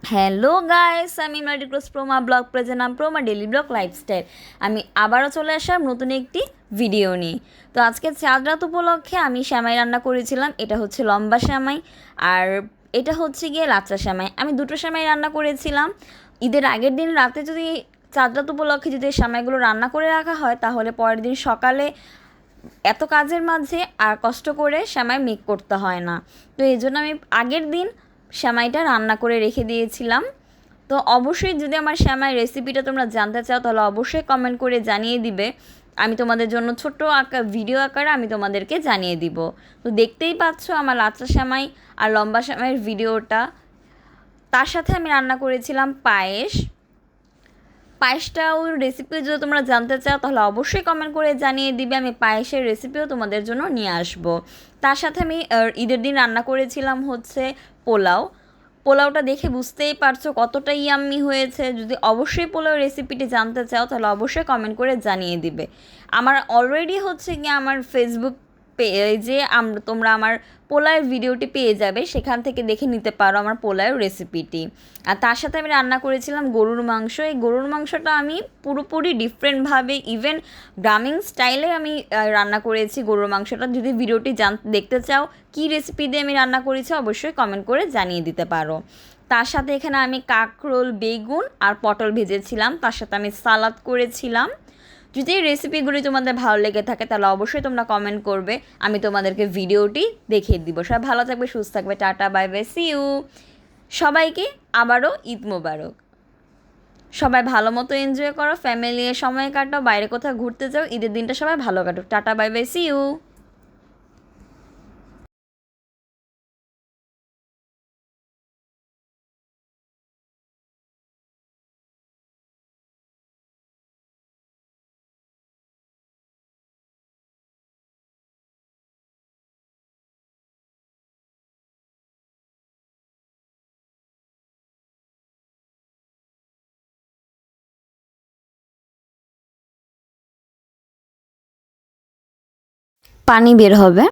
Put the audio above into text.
Hello guys, আমি মাল্টিক্রস Proma blog present Proma daily blog lifestyle. আমি আবারও চলে আসলাম নতুন একটি ভিডিও নিয়ে। তো আজকে চাঁদ রাত উপলক্ষে আমি সেমাই রান্না করেছিলাম। এটা হচ্ছে লম্বা সেমাই, আর এটা হচ্ছে গিয়ে লাচ্চা সেমাই। আমি দুটো সেমাই রান্না করেছিলাম। ঈদের আগের দিন রাতে যদি চাঁদ রাত উপলক্ষে যদি এই সেমাইগুলো রান্না করে রাখা হয়, তাহলে পরের দিন সকালে এত কাজের মাঝে আর কষ্ট করে সেমাই মেক করতে হয় না। তো এই জন্য আমি আগের দিন সেমাইটা রান্না করে রেখে দিয়েছিলাম। তো অবশ্যই যদি আমার সেমাই রেসিপিটা তোমরা জানতে চাও, তাহলে অবশ্যই কমেন্ট করে জানিয়ে দিবে। আমি তোমাদের জন্য ছোট্ট ভিডিও আকারে আমি তোমাদেরকে জানিয়ে দিব। তো দেখতেই পাচ্ছ আমার লাচ্চা সেমাই আর লম্বা সেমাইয়ের ভিডিওটা। তার সাথে আমি রান্না করেছিলাম পায়েস। পায়েসটাও রেসিপি যদি তোমরা জানতে চাও, তাহলে অবশ্যই কমেন্ট করে জানিয়ে দিবে। আমি পায়েসের রেসিপিও তোমাদের জন্য নিয়ে আসব। তার সাথে আমি ঈদের দিন রান্না করেছিলাম হচ্ছে পোলাও। পোলাওটা দেখে বুঝতেই পারছো কতটা ইয়াম্মি হয়েছে। যদি অবশ্যই পোলাও রেসিপিটি জানতে চাও, তাহলে অবশ্যই কমেন্ট করে জানিয়ে দিবে। আমার অলরেডি হচ্ছে গিয়ে আমার ফেসবুক পেজে তোমরা আমার পোলাওয়ের ভিডিওটি পেয়ে যাবে, সেখান থেকে দেখে নিতে পারো আমার পোলাওয়ের রেসিপিটি। আর তার সাথে আমি রান্না করেছিলাম গরুর মাংস। এই গরুর মাংসটা আমি পুরোপুরি ডিফারেন্টভাবে, ইভেন গ্রামীণ স্টাইলে আমি রান্না করেছি গরুর মাংসটা। যদি ভিডিওটি দেখতে চাও কী রেসিপি দিয়ে আমি রান্না করেছি, অবশ্যই কমেন্ট করে জানিয়ে দিতে পারো। তার সাথে এখানে আমি কাঁকরোল, বেগুন আর পটল ভেজেছিলাম। তার সাথে আমি সালাদ করেছিলাম। যদি এই রেসিপিগুলি তোমাদের ভালো লেগে থাকে, তাহলে অবশ্যই তোমরা কমেন্ট করবে, আমি তোমাদেরকে ভিডিওটি দেখিয়ে দিব। সবাই ভালো থাকবে, সুস্থ থাকবে। Tata, bye bye, see you. সবাইকে আবারও ঈদ মোবারক। সবাই ভালো মতো এনজয় করো, ফ্যামিলি নিয়ে সময় কাটাও, বাইরে কোথাও ঘুরতে যাও। ঈদের দিনটা সবাই ভালো কাটুক। Tata, bye bye, see you. পানি বের হবে।